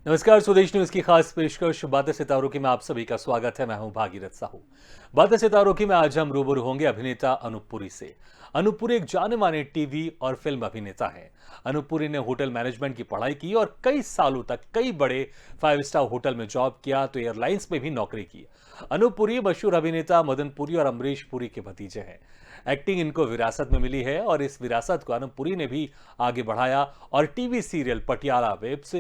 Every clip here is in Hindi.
नमस्कार, स्वदेश न्यूज की खास पेशकश बातें सितारों की में आप सभी का स्वागत है। मैं हूं भागीरथ साहू। बातें सितारों की में आज हम रूबरू होंगे अभिनेता अनूप पुरी से। अनूप पुरी एक जाने माने टीवी और फिल्म अभिनेता हैं। अनूप पुरी ने होटल मैनेजमेंट की पढ़ाई की और कई सालों तक कई बड़े 5 स्टार होटल में जॉब किया तो एयरलाइंस में भी नौकरी की। अनूप पुरी मशहूर अभिनेता मदन पुरी और अमरीश पुरी के भतीजे हैं। एक्टिंग इनको विरासत में मिली है और इस विरासत को अनूप पुरी ने भी आगे बढ़ाया और टीवी सीरियल पटियाला वेब्स,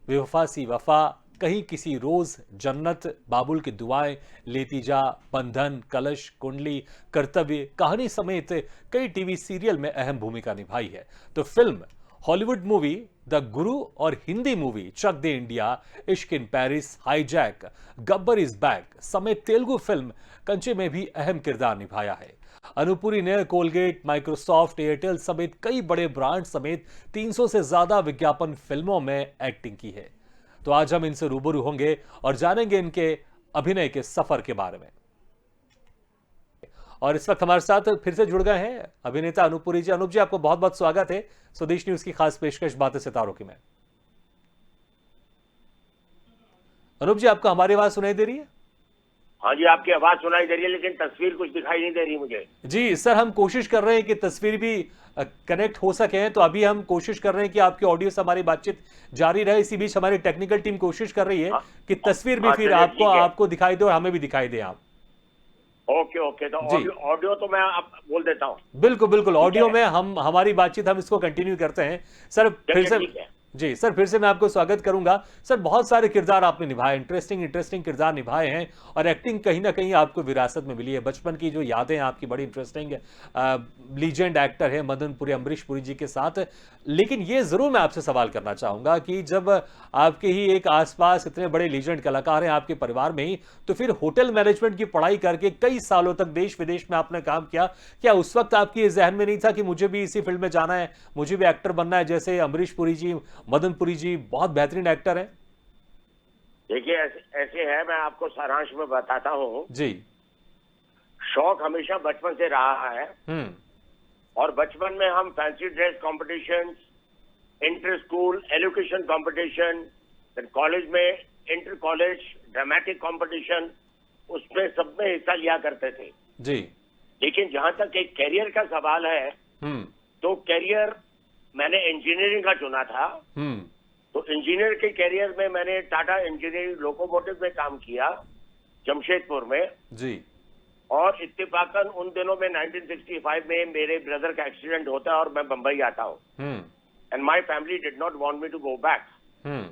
बेवफा सी वफा, कहीं किसी रोज, जन्नत, बाबुल की दुआएं, लेती जा, बंधन, कलश, कुंडली, कर्तव्य, कहानी समेत कई टीवी सीरियल में अहम भूमिका निभाई है। तो फिल्म, हॉलीवुड मूवी द गुरु और हिंदी मूवी चक दे इंडिया, इश्क in Paris, hijack, Gabbar is back समेत तेलुगु फिल्म कंचे में भी अहम किरदार निभाया है। अनूप पुरी ने कोलगेट, माइक्रोसॉफ्ट, एयरटेल समेत कई बड़े ब्रांड समेत 300 से ज्यादा विज्ञापन फिल्मों में एक्टिंग की है। तो आज हम इनसे रूबरू होंगे और जानेंगे इनके अभिनय के सफर के बारे में। और इस वक्त हमारे साथ फिर से जुड़ गए हैं अभिनेता अनूप पुरी जी। अनूप जी, आपको बहुत बहुत स्वागत है स्वदेश न्यूज की खास पेशकश बातें सितारों की में। अनूप जी, आपको हमारी आवाज सुनाई दे रही है? हाँ जी, आपकी आवाज सुनाई दे रही है, लेकिन तस्वीर कुछ दिखाई नहीं दे रही मुझे। जी सर, हम कोशिश कर रहे हैं कि तस्वीर भी कनेक्ट हो सके। तो अभी हम कोशिश कर रहे हैं कि आपकी ऑडियो से हमारी बातचीट जारी रहे। इसी बीच हमारी टेक्निकल टीम कोशिश कर रही है हाँ, कि तस्वीर भी हाँ, फिर चलिए आपको ठीक है। आपको दिखाई दे और हमें भी दिखाई दे आप। ओके ओके, तो जी ऑडियो ऑडियो तो मैं आप बोल देता हूँ। बिल्कुल बिल्कुल, ठीक ऑडियो है, में हम हमारी बातचीत हम इसको कंटिन्यू करते हैं। सर फिर चलिए से, ठीक है। जी सर, फिर से मैं आपको स्वागत करूंगा। सर, बहुत सारे किरदार आपने निभाए, इंटरेस्टिंग इंटरेस्टिंग किरदार निभाए हैं और एक्टिंग कहीं ना कहीं आपको विरासत में मिली है। बचपन की जो यादें हैं आपकी बड़ी इंटरेस्टिंग है। लीजेंड एक्टर है मदन पुरी, अमरीश पुरी जी के साथ। लेकिन ये जरूर मैं आपसे सवाल करना चाहूंगा कि जब आपके ही एक आसपास इतने बड़े लीजेंड कलाकार हैं आपके परिवार में ही, तो फिर होटल मैनेजमेंट की पढ़ाई करके कई सालों तक देश विदेश में आपने काम किया। क्या उस वक्त आपकी ये जहन में नहीं था कि मुझे भी इसी फील्ड में जाना है, मुझे भी एक्टर बनना है जैसे अमरीश पुरी जी, मदन पुरी जी बहुत बेहतरीन एक्टर हैं? देखिए, ऐसे ऐसे है, मैं आपको सारांश में बताता हूँ। जी। शौक हमेशा बचपन से रहा है, हम्म। और बचपन में हम fancy dress competition, inter school education competition, फिर कॉलेज में इंटर कॉलेज ड्रामेटिक कॉम्पिटिशन, उसमें सब में हिस्सा लिया करते थे। जी। लेकिन जहां तक एक करियर का सवाल है, हम्म। तो करियर मैंने इंजीनियरिंग का चुना था। हम्म। तो इंजीनियर के करियर में मैंने टाटा इंजीनियरिंग लोकोमोटिव में काम किया, जमशेदपुर में। जी। और इत्तेफाकन उन दिनों में 1965 में मेरे ब्रदर का एक्सीडेंट होता है और मैं बंबई आता हूँ, hmm. And my family did not want me to go back. Hmm.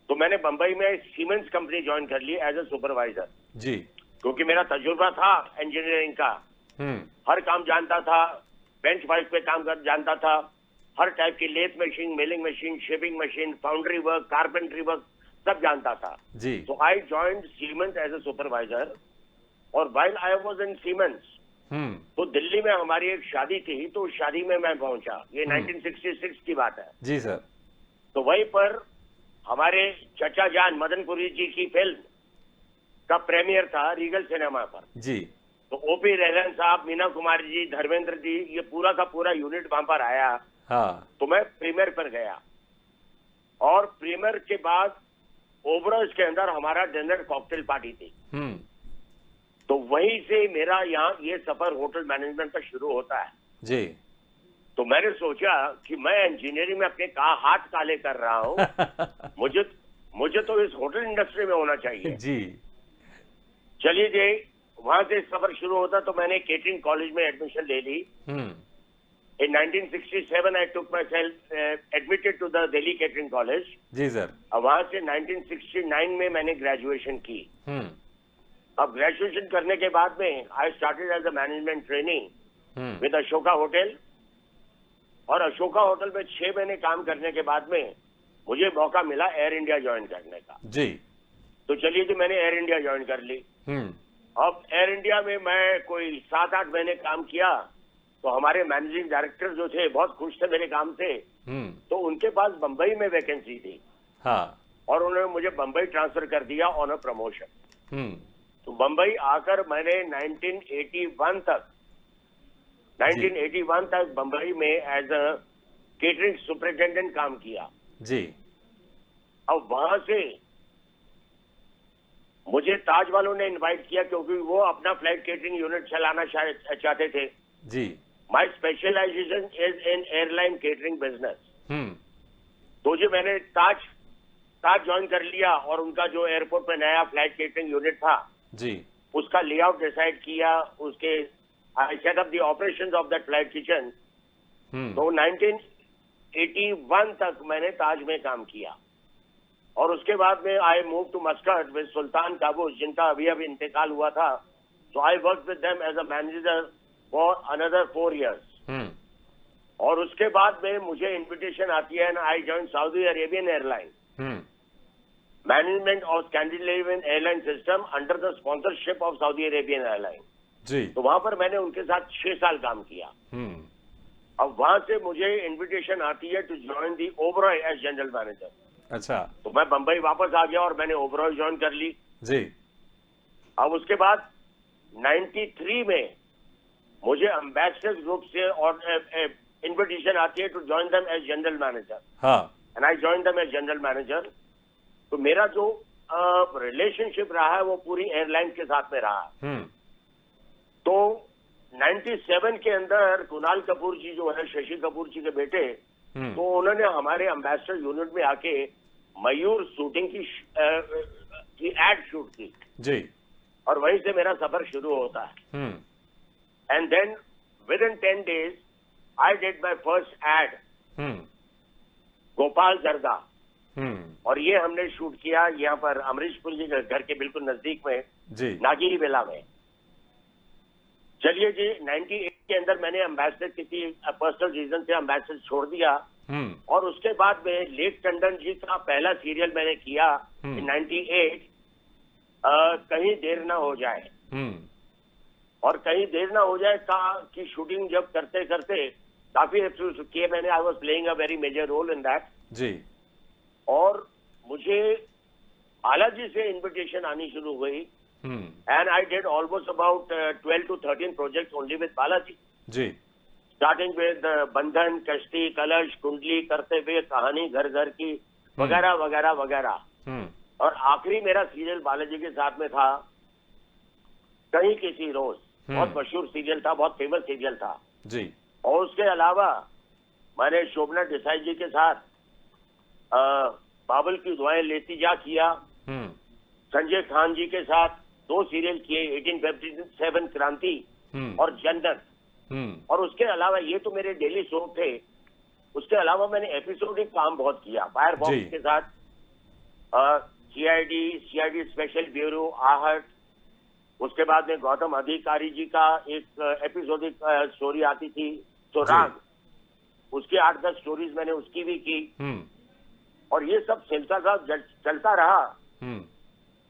तो मैंने बंबई में सीमेंस कंपनी ज्वाइन कर ली एज ए सुपरवाइजर, जी। क्योंकि मेरा तजुर्बा था इंजीनियरिंग का। हम्म। हर काम जानता था, बेंच वाइज पे काम कर जानता था, हर टाइप की lathe machine, milling machine, shaping machine, foundry work, carpentry work सब जानता था। जी। So I joined Siemens as a supervisor, और while I was in Siemens, हम्म। तो दिल्ली में हमारी एक शादी थी, तो उस शादी में मैं पहुंचा। ये 1966 की बात है। जी सर। तो वहीं पर हमारे चचा जान मदन पुरी जी की फिल्म का प्रीमियर था रीगल सिनेमा पर। जी। तो ओपी रहलन साहब, मीना कुमारी जी, धर्मेंद्र जी, ये पूरा का पूरा यूनिट वहां पर आया। हाँ। तो मैं प्रीमियर पर गया, और प्रीमियर के बाद ओबरॉयज के अंदर हमारा डिनर कॉकटेल पार्टी थी। हम्म। तो वहीं से मेरा यहाँ ये सफर होटल मैनेजमेंट का शुरू होता है। जी। तो मैंने सोचा कि मैं इंजीनियरिंग में अपने हाथ काले कर रहा हूँ, मुझे तो इस होटल इंडस्ट्री में होना चाहिए। जी। चलिए जी, वहां से सफर शुरू होता। तो मैंने केटरिंग कॉलेज में एडमिशन ले ली। हम्म। In 1967, I took myself admitted to the Delhi Catering College. जी सर। अब वहां से 1969 में मैंने ग्रेजुएशन की। हम्म। अब ग्रेजुएशन करने के बाद में I started as a management training hmm. With Ashoka hotel. और अशोका होटल में 6 महीने काम करने के बाद में मुझे मौका मिला एयर इंडिया ज्वाइन करने का। जी। तो चलिए जी, मैंने एयर इंडिया ज्वाइन कर ली। हम्म। अब एयर इंडिया में मैं कोई 7-8 महीने काम किया, तो हमारे मैनेजिंग डायरेक्टर जो थे बहुत खुश थे मेरे काम से। हम्म। तो उनके पास बंबई में वैकेंसी थी, हाँ। और उन्होंने मुझे बंबई ट्रांसफर कर दिया ऑन अ प्रमोशन। हम्म। तो बंबई आकर मैंने 1981 तक बंबई में एज अ केटरिंग सुपरिटेंडेंट काम किया। जी। अब वहां से मुझे ताज वालों ने इनवाइट किया क्योंकि वो अपना फ्लाइट केटरिंग यूनिट चलाना शायद चाहते थे। जी। My specialization is in airline catering business. Hmm. तो जी मैंने ताज ज्वाइन कर लिया और उनका जो एयरपोर्ट पे नया फ्लाइट केटरिंग यूनिट था जी। उसका लेआउट डिसाइड किया। उसके I set up the operations of that flight kitchen. Hmm. तो 1981 तक मैंने ताज में काम किया और उसके बाद में I move to Muscat with Sultan Qaboos, जिनका अभी अभी इंतकाल हुआ था। So I work with them as a manager for another 4 years। Hmm. और उसके बाद में मुझे इन्विटेशन आती है and I join Saudi Arabian airline hmm. Management of Scandinavian airline system under the sponsorship of Saudi Arabian airline. जी। तो वहां पर मैंने उनके साथ 6 साल काम किया। हम्म। अब वहां से मुझे इन्विटेशन आती है to join the Oberoi as general manager. अच्छा। तो मैं बंबई वापस आ गया और मैंने ओबरॉय ज्वाइन कर ली। जी। अब उसके बाद 93 में मुझे एम्बेसडर ग्रुप से और इन्विटेशन आती है to join them as general manager हाँ। And I join them as general manager. तो मेरा जो रिलेशनशिप रहा है वो पूरी एयरलाइन के साथ में रहा। हम्म। तो 97 के अंदर कुणाल कपूर जी जो है शशि कपूर जी के बेटे, हम्म। तो उन्होंने हमारे एम्बेसडर यूनिट में आके मयूर शूटिंग की एड शूट की जी। और वहीं से मेरा सफर शुरू होता है। Hmm. And then within 10 days I did my first ad hmm. Gopal Zarda. Hmm. और ये हमने शूट किया यहाँ पर अमरीशपुर जी के घर के बिल्कुल नजदीक में जी। नागिरी बेला में। चलिए जी 98 के अंदर मैंने एम्बेसडर किसी पर्सनल रीजन से एम्बेसडर छोड़ दिया हम्म। और उसके बाद में लेक टंडन जी का पहला सीरियल मैंने किया इन 98 कहीं देर ना हो जाए। हम्म। और कहीं देर ना हो जाए की शूटिंग जब करते करते काफी एपिसोड किए मैंने। I was playing a very major role in that. जी। और मुझे बालाजी से इन्विटेशन आनी शुरू हुई hmm. And I did almost about 12 to 13 project only with Balaji, जी। स्टार्टिंग विद बंधन, कश्ती, कलश, कुंडली करते हुए कहानी घर घर की वगैरह वगैरह वगैरह। हम्म। और आखिरी मेरा सीरियल बालाजी के साथ में था कहीं किसी रोज। बहुत मशहूर सीरियल था, बहुत फेमस सीरियल था। जी। और उसके अलावा मैंने शोभना देसाई जी के साथ बाबुल की दुआएं लेती जा किया। हम्म। संजय खान जी के साथ 2 सीरियल किए, 1857 क्रांति हम्म। और जनरल। हम्म। और उसके अलावा ये तो मेरे डेली शो थे। उसके अलावा मैंने एपिसोडिक काम बहुत किया फायर जी। बॉक्स के साथ, सीआईडी स्पेशल ब्यूरो, आहट। उसके बाद में गौतम अधिकारी जी का एक एपिसोडिक स्टोरी आती थी सुराग, उसकी 8-10 स्टोरीज मैंने उसकी भी की। हम्म। और ये सब सिलसिला चलता रहा। हम्म।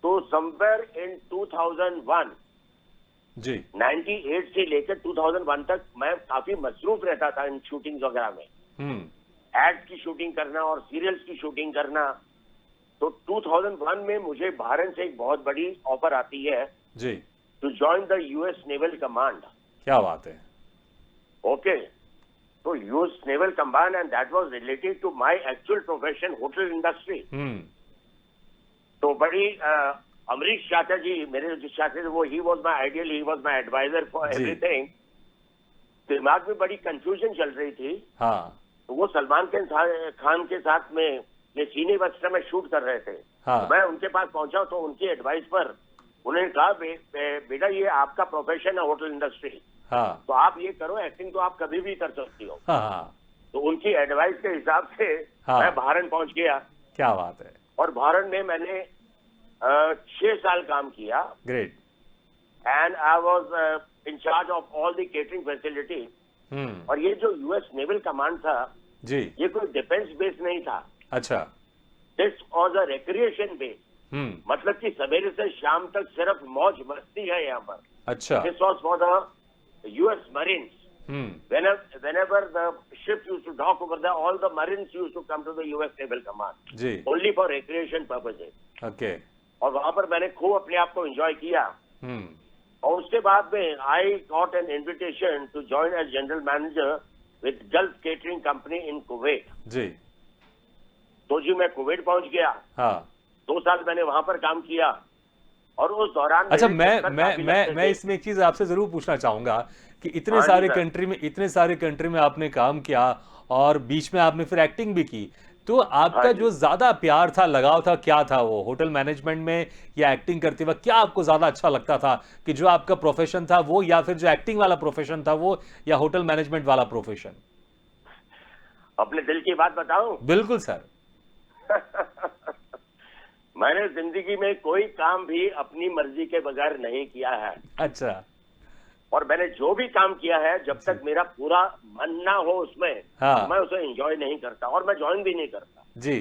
तो समवेयर इन 2001 जी। 98 से लेकर 2001 तक मैं काफी मसरूफ रहता था इन शूटिंग वगैरह में। हम्म। एड्स की शूटिंग करना और सीरियल्स की शूटिंग करना। तो 2001 में मुझे भारत से एक बहुत बड़ी ऑफर आती है जी। To join the US naval command. क्या बात है। ओके, तो US naval command and that was related to my actual profession, hotel industry. Hmm. तो बड़ी अमरीश चाचा जी, मेरे जो चाचा थे वो he was my ideal, he was my advisor for जी। एवरीथिंग। दिमाग में बड़ी कंफ्यूजन चल रही थी। हाँ। तो वो सलमान खान के साथ में ये सीने वस्त्र में शूट कर रहे थे। हाँ। तो मैं उनके पास पहुंचा तो उनकी एडवाइस पर उन्होंने कहा बेटा ये आपका प्रोफेशन है होटल इंडस्ट्री, हाँ। तो आप ये करो, एक्टिंग तो आप कभी भी कर सकती हो। हाँ। तो उनकी एडवाइस के हिसाब से हाँ। मैं भारत पहुंच गया। क्या बात है। और भारत में मैंने 6 साल काम किया great. And I was in charge of all the catering facility. Hmm. और ये जो यूएस नेवल कमांड था जी। ये कोई डिफेंस बेस नहीं था, अच्छा। This was a recreation base. Hmm. मतलब कि सवेरे से शाम तक सिर्फ मौज मस्ती है यहाँ पर। अच्छा। This was for the US marines. Hmm. Whenever the ship used to dock over there, all the Marines used to come to the U.S. Naval Command जी। only for recreation purposes. Okay. और वहां पर मैंने खूब अपने आप को एंजॉय किया। हम्म। और उसके बाद में I got an invitation to join as general manager with Gulf catering company in Kuwait. जी। तो जी मैं कुवैत पहुंच गया। हाँ। 2 साल मैंने वहां पर काम किया। और उस दौरान अच्छा, मेरे मैं चक्कर मैं काफी मैं लगते मैं थे। इसमें एक चीज आपसे जरूर पूछना चाहूंगा कि हाँ जी सर। इतने सारे कंट्री में आपने काम किया और बीच में आपने फिर एक्टिंग भी की, तो हाँ आपका जी। जो ज्यादा प्यार था, लगाव था, क्या था वो, होटल मैनेजमेंट में या एक्टिंग करते वक्त क्या आपको ज्यादा अच्छा लगता था, कि जो आपका प्रोफेशन था वो, या फिर जो एक्टिंग वाला प्रोफेशन था वो, या होटल मैनेजमेंट वाला प्रोफेशन? अपने दिल की बात बताऊं? बिल्कुल सर। मैंने जिंदगी में कोई काम भी अपनी मर्जी के बगैर नहीं किया है। अच्छा। और मैंने जो भी काम किया है, जब जी। तक मेरा पूरा मन ना हो उसमें, मैं हाँ। उसे एंजॉय नहीं करता और मैं ज्वाइन भी नहीं करता। जी।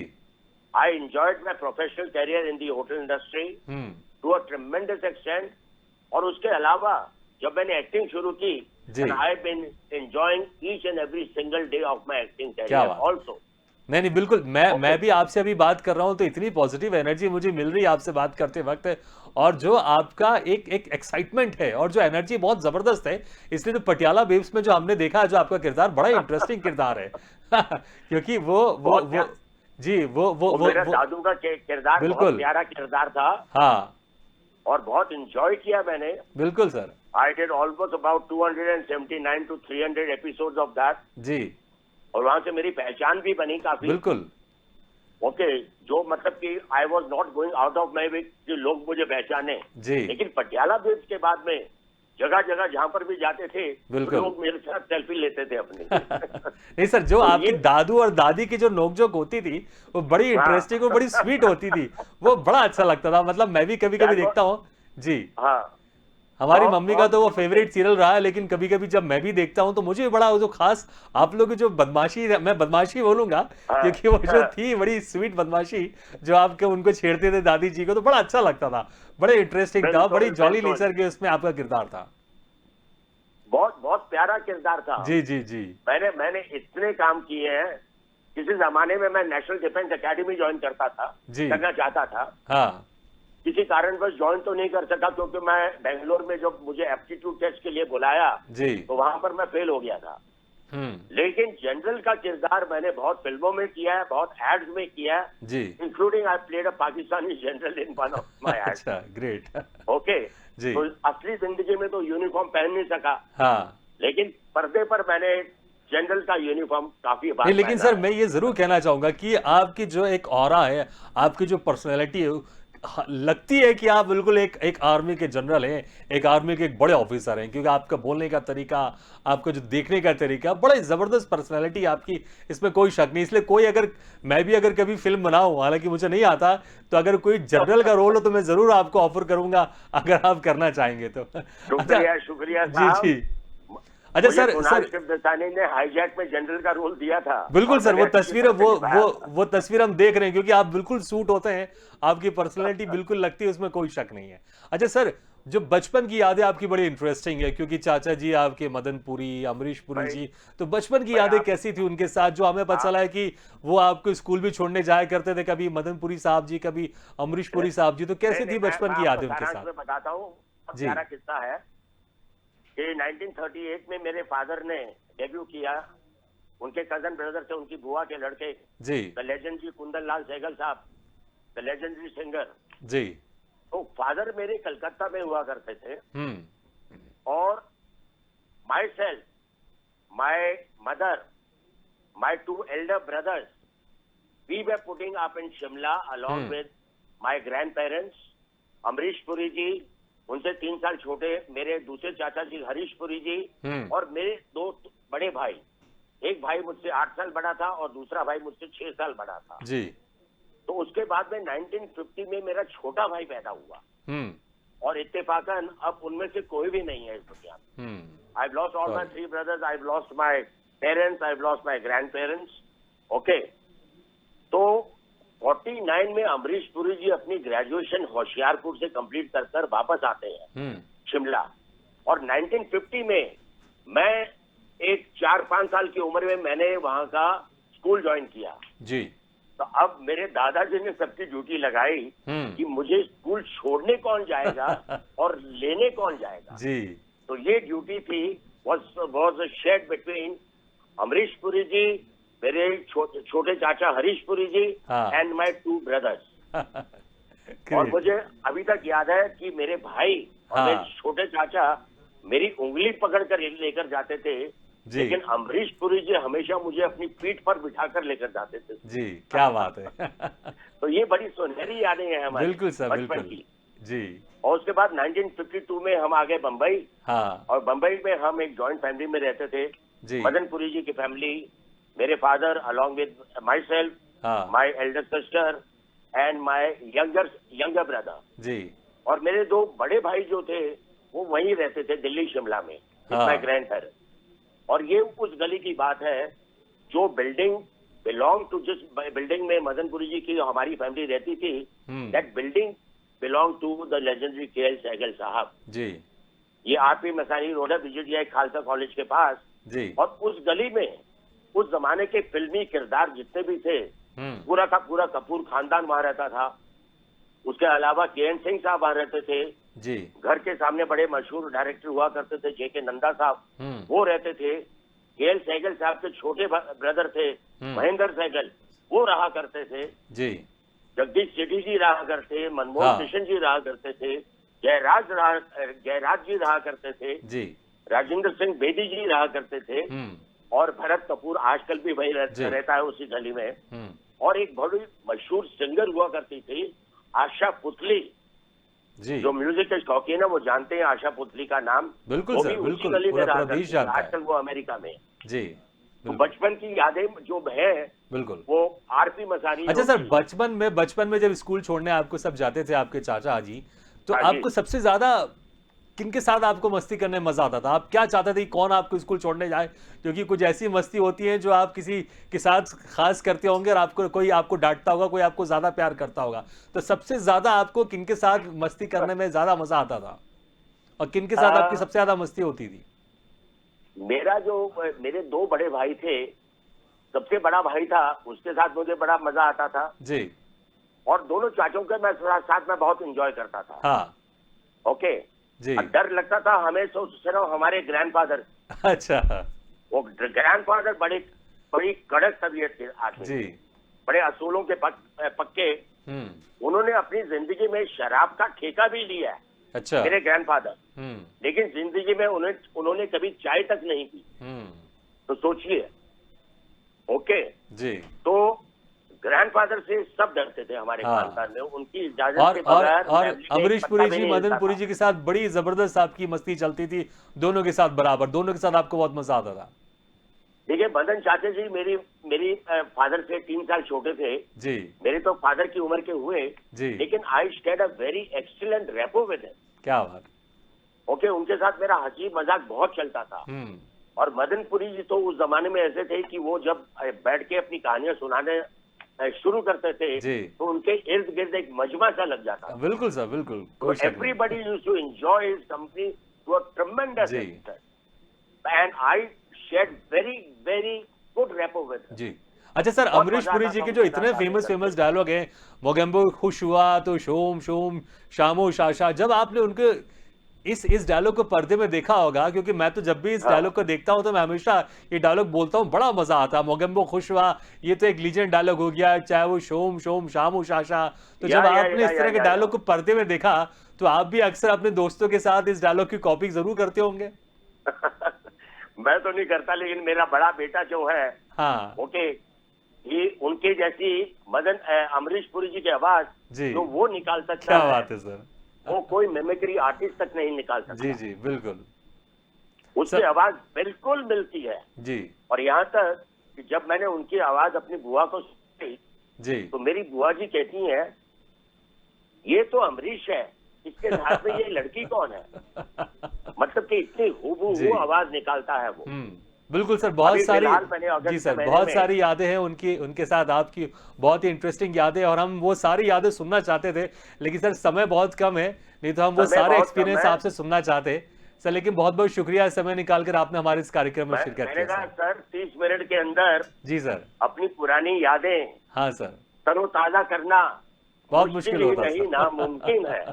I enjoyed my professional career in the hotel industry hmm. To a tremendous extent. और उसके अलावा जब मैंने एक्टिंग शुरू की, जी। And I been enjoying each and every single day of my acting क्या कैरियर बात है। ऑल्सो। नहीं नहीं, बिल्कुल, मैं ओके। भी आपसे अभी बात कर रहा हूं तो इतनी पॉजिटिव एनर्जी मुझे मिल रही है आपसे बात करते वक्त, और जो आपका एक एक एक्साइटमेंट है और जो एनर्जी बहुत जबरदस्त है, इसलिए तो पटियाला बेब्स में जो हमने देखा है, जो आपका किरदार बड़ा इंटरेस्टिंग किरदार है। क्योंकि बहुत वो जी, वो मेरा वो दादू का किरदार बहुत बिल्कुल। प्यारा किरदार था हाँ। और बहुत एंजॉय किया मैंने। बिल्कुल sir. I did almost about 279 to 300 episodes of that. जी। और वहां से मेरी पहचान भी बनी काफी। बिल्कुल। ओके। जो मतलब कि I was not going out of my way कि लोग मुझे पहचाने। जी। लेकिन पटियाला बेब्स के बाद में जगह जगह जहां पर भी जाते थे, तो बिल्कुल। लोग मेरे साथ सेल्फी लेते थे अपनी। नहीं सर, जो तो आपकी ये दादू और दादी की जो नोकझोंक होती थी, वो बड़ी इंटरेस्टिंग हाँ। और बड़ी स्वीट होती थी। वो बड़ा अच्छा लगता था, मतलब मैं भी कभी कभी That was- देखता हूँ। जी। हाँ। हमारी बहुत मम्मी का बहुत तो वो शुरू से। फेवरेट सीरियल रहा है, लेकिन कभी कभी जब मैं भी देखता हूँ तो मुझे भी बड़ा वो जो खास आप लोग की जो बदमाशी, मैं बदमाशी बोलूंगा हाँ, क्योंकि वो जो हाँ, थी बड़ी स्वीट बदमाशी, जो आपके उनको छेड़ते थे दादी जी को, तो बड़ा अच्छा लगता था। बड़े इंटरेस्टिंग था, बड़ी बिल्कुल जॉली बिल्कुल। नेचर के उसमें आपका किरदार था। बहुत बहुत प्यारा किरदार था। जी जी जी। मैंने मैंने इतने काम किए हैं। किसी जमाने में मैं नेशनल डिफेंस एकेडमी ज्वाइन करता था, जी। करना चाहता था। हाँ। किसी कारणवश ज्वाइन तो नहीं कर सका, क्योंकि मैं बेंगलोर में जब मुझे एप्टीट्यूड टेस्ट के लिए बुलाया, जी। तो वहां पर मैं फेल हो गया था। हम्म। लेकिन जनरल का किरदार मैंने बहुत फिल्मों में किया है, बहुत एड्स में किया है। जी। Including I played a Pakistani general in one of my ads. अच्छा, ग्रेट। ओके। जी। तो असली जिंदगी में तो यूनिफॉर्म पहन नहीं सका, हाँ। लेकिन पर्दे पर मैंने जनरल का यूनिफॉर्म काफी बार नहीं, लेकिन पहना सर है। मैं ये जरूर कहना चाहूंगा कि आपकी जो एक ऑरा है, आपकी जो पर्सनैलिटी है, लगती है कि आप बिल्कुल एक एक आर्मी के जनरल हैं, एक आर्मी के एक बड़े ऑफिसर हैं, क्योंकि आपका बोलने का तरीका, आपका जो देखने का तरीका, बड़े जबरदस्त पर्सनैलिटी आपकी, इसमें कोई शक नहीं। इसलिए कोई अगर, मैं भी अगर कभी फिल्म बनाऊं, हालांकि मुझे नहीं आता, तो अगर कोई जनरल का रोल हो तो मैं जरूर आपको ऑफर करूंगा, अगर आप करना चाहेंगे तो। अच्छा। शुक्रिया शुक्रिया जी साहब। जी। अच्छा मुझे सर, कुणाल सर शिवदसानी ने हाईजैक में जनरल का रोल दिया था, बिल्कुल और सर, मैंने वो अच्छी तस्वीर, तरह से निभाया था। वो तस्वीर हम देख रहे हैं, क्योंकि आप बिल्कुल सूट होते हैं, आपकी पर्सनैलिटी बिल्कुल लगती है, उसमें कोई शक नहीं है। अच्छा सर, जो बचपन की यादें आपकी बड़ी इंटरेस्टिंग है, क्योंकि चाचा जी आपके मदन पुरी, अमरीश पुरी भाई जी, तो बचपन की भाई यादें आप कैसी थी उनके साथ, जो हमें पता चला है कि वो आपको स्कूल भी छोड़ने जाया करते थे, कभी मदन पुरी साहब जी, कभी अमरीश पुरी साहब जी, तो नहीं कैसी नहीं, थी बचपन मैं की आपको यादें उनके सारांश साथ? में बताता हूँ। बहुत जी। प्यारा किस्सा है कि 1938 में मेरे फादर ने डेब्यू किया। उनके कजन ब्रदर थे, उनकी बुआ के लड़के, जी। द लेजेंडरी कुंदन लाल सहगल साहब, द लेजेंडरी सिंगर। जी। तो फादर मेरे कलकत्ता में हुआ करते थे, हम्म। और myself, my mother, my two elder brothers, we were putting up in Shimla along with my grandparents. Amrish Puri ji, उनसे 3 साल छोटे मेरे दूसरे चाचा जी हरीश पुरी जी, और मेरे 2 बड़े भाई। एक भाई मुझसे 8 साल बड़ा था और दूसरा भाई मुझसे 6 साल बड़ा था। जी। तो उसके बाद में 1950 में मेरा छोटा भाई पैदा हुआ, हम्म। और इत्तेफाकन अब उनमें से कोई भी नहीं है इस दुनिया में। हम्म। I've lost all my Sorry. 3 brothers, I've lost my parents, I've lost my grandparents. Okay. तो 49 में अमरीश पुरी जी अपनी ग्रेजुएशन होशियारपुर से कंप्लीट कर कर वापस आते हैं शिमला, और 1950 में मैं एक 4-5 साल की उम्र में मैंने वहां का स्कूल ज्वाइन किया। जी। तो अब मेरे दादाजी ने सबकी ड्यूटी लगाई कि मुझे स्कूल छोड़ने कौन जाएगा और लेने कौन जाएगा। जी। तो ये ड्यूटी थी, was shared between Amrish Puri जी, मेरे छोटे चाचा हरीश पुरी जी, हाँ। And my 2 brothers. और मुझे अभी तक याद है कि मेरे भाई और हाँ। मेरे छोटे चाचा मेरी उंगली पकड़कर लेकर जाते थे, जी। लेकिन अमरीश पुरी जी हमेशा मुझे अपनी पीठ पर बिठाकर लेकर जाते थे। जी, क्या बात है। तो ये बड़ी सुनहरी यादें हैं हमारी बिल्कुल सर, बचपन बिल्कुल। की। जी, और उसके बाद 1952 में हम आ गए बम्बई, हाँ, और बम्बई में हम एक जॉइंट फैमिली में रहते थे। जी, मदन पुरी जी की फैमिली, मेरे father along with myself, हाँ, my elder sister and my younger brother. जी, और मेरे दो बड़े भाई जो थे वो वहीं रहते थे, दिल्ली शिमला में, हाँ। My grandparents. और ये उस गली की बात है जो बिल्डिंग बिलोंग टू, जिस बिल्डिंग में मदनपुरी जी की हमारी फैमिली रहती थी, that building belong to the legendary K L. Saigal sahab. जी, ये आरपी मसानी रोड है, बीजेडीआई खालसा कॉलेज के पास। जी, और उस गली में उस जमाने के फिल्मी किरदार जितने भी थे, पूरा का पूरा कपूर खानदान वहां रहता था। उसके अलावा के.एन. सिंह साहब वहां रहते थे। जी, घर के सामने बड़े मशहूर डायरेक्टर हुआ करते थे, जे.के. नंदा साहब, वो रहते थे। के.एल. सहगल साहब के छोटे ब्रदर थे महेंद्र सहगल, वो रहा करते थे। जी, जगदीश सेठी जी रहा करते, मनमोहन हाँ। कृष्ण जी रहा करते थे, जयराज जी रहा करते थे, जी, राजेंद्र सिंह बेदी जी रहा करते थे, और भरत कपूर आजकल भी वही जी। रहता है उसी गली में। और एक बड़ी मशहूर सिंगर हुआ करती थी आशा पुतली, जी, जो म्यूजिक के शौकीन है वो जानते हैं आशा पुतली का नाम। बिल्कुल वो सर, भी उसी बिल्कुल, गली में पूरा रहा प्रदेश करती है, जानता है। आजकल वो अमेरिका में। जी, तो बिल्कुल, बचपन की यादें जो है बिल्कुल। वो आरपी मसानी अच्छा सर, होती। बचपन में जब स्कूल छोड़ने आपको सब जाते थे आपके चाचा जी, तो हाँ जी। आपको सबसे ज्यादा किनके साथ आपको मस्ती करने में मजा आता था? आप क्या चाहते थे कि कौन आपको स्कूल छोड़ने जाए? क्योंकि कुछ ऐसी मस्ती होती है जो आप किसी के साथ खास करते होंगे और आपको कोई आपको डांटता होगा, कोई आपको ज्यादा प्यार करता होगा। तो सबसे ज्यादा आपको किनके साथ मस्ती करने में ज्यादा मजा आता था? और किनके साथ आपकी सबसे ज्यादा मस्ती होती थी? मेरे दो बड़े भाई थे, सबसे बड़ा भाई था, उसके साथ मुझे बड़ा मजा आता था। जी, और दोनों चाचों के मैं साथ में बहुत एंजॉय करता था। हाँ, ओके। जी, और डर लगता था हमें, सिर्फ हमारे ग्रैंडफादर, अच्छा, वो ग्रैंडफादर बड़ी कड़क तबीयत के आदमी जी, थे, बड़े असूलों के पक्के। उन्होंने अपनी जिंदगी में शराब का ठेका भी लिया है, अच्छा, मेरे ग्रैंडफादर, लेकिन जिंदगी में उन्होंने कभी चाय तक नहीं पी। तो सोचिए। ओके। जी। तो ग्रैंडफादर से सब डरते थे हमारे हाँ। खानदान में, उनकी इजाजत और के और बगैर और फैमिली में एक अमरीश पत्ता पुरी भी जी, नहीं मदन हिलता पुरी था। जी के साथ बड़ी जबरदस्त आपकी मस्ती चलती थी, दोनों के साथ बराबर, दोनों के साथ आपको बहुत मजा आता था। देखिए, मदन चाचा जी मेरी फादर से 3 साल छोटे थे। जी, मेरे तो फादर की उम्र के हुए, जी, लेकिन I stayed a very excellent repo with him. क्या बात। ओके, उनके साथ मेरा हंसी मजाक बहुत चलता था। और मदन पुरी जी तो उस जमाने में ऐसे थे कि वो जब बैठ के अपनी कहानियां सुनाने शुरू करते थे, जी। तो उनके इर्द गिर्द एक मजमा सा लग जाता। बिल्कुल सर, बिल्कुल, कोई शक नहीं। Everybody used to enjoy his company to a tremendous जी। Extent, and I shared very very good rapport with him. जी। अच्छा सर, बहुत अमरीश मजा पुरी आता जी था के जो उनके इतने साथ बातें फेमस करके। डायलॉग हैं, मोगेम्बो खुश हुआ तो शोम शोम शामो शाशा, जब आपने उनके इस डायलॉग को पर्दे में देखा होगा, क्योंकि मैं तो जब भी इस हाँ। डायलॉग को देखता हूं तो मैं हमेशा ये डायलॉग बोलता हूं, बड़ा मजा आता है। मोगेम्बो खुश हुआ, ये तो एक लीजेंड डायलॉग हो गया, चाहे वो शोम शोम शामो शाशा। तो जब आपने इस तरह के डायलॉग को पर्दे में देखा, तो आप भी अक्सर अपने दोस्तों के साथ इस डायलॉग की कॉपी जरूर करते होंगे। मैं तो नहीं करता, लेकिन मेरा बड़ा बेटा जो है, हाँ, ओके, ये उनके जैसी अमरीश पुरी जी की आवाज जी, जो वो निकाल सकता क्या है, बात है सर। वो कोई मिमिक्री आर्टिस्ट तक नहीं निकाल सकता। जी, जी, बिल्कुल। उसकी सर- आवाज बिल्कुल मिलती है। जी, और यहाँ तक कि जब मैंने उनकी आवाज अपनी बुआ को सुनी, जी, तो मेरी बुआ जी कहती हैं, ये तो अमरीश है, इसके साथ में ये लड़की कौन है? मतलब कि इतनी जी। हूबहू आवाज निकालता है वो। बिल्कुल सर, बहुत अभी सारी, फिलहाल मैंने अगस्त जी के सर, महीने बहुत में- सारी यादें हैं उनकी, उनके साथ आपकी बहुत ही इंटरेस्टिंग यादें, और हम वो सारी यादें सुनना चाहते थे, लेकिन सर समय बहुत कम है, नहीं तो हम वो समय सारे बहुत कम एक्सपीरियंस है। आपसे सुनना चाहते सर। लेकिन बहुत बहुत शुक्रिया समय निकाल कर आपने हमारे इस कार्यक्रम में शिरकत मैंने किया कहा सर। सर 30 मिनट के अंदर जी सर, अपनी पुरानी यादें हाँ सर, तरोताजा करना बहुत मुश्किल ही होता नहीं, सर। नामुमकिन है।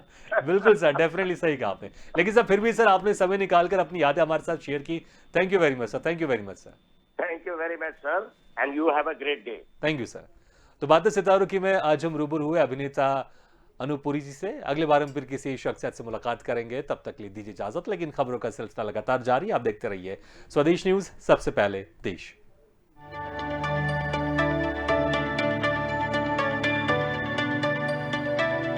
बिल्कुल सर, डेफिनेटली सही कहा आपने, लेकिन सर फिर भी सर आपने समय निकाल कर अपनी यादें हमारे साथ शेयर की। Thank you very much sir, thank you very much sir. Thank you very much sir, and you have a great day. Thank you sir. तो बातें सितारों की में आज हम रूबरू हुए अभिनेता अनूपपुरी जी से। अगले बार हम फिर किसी शख्सियत से मुलाकात करेंगे, तब तक लिए दीजिए इजाजत। लेकिन खबरों का सिलसिला लगातार जारी, आप देखते रहिए स्वदेश न्यूज, सबसे पहले देश।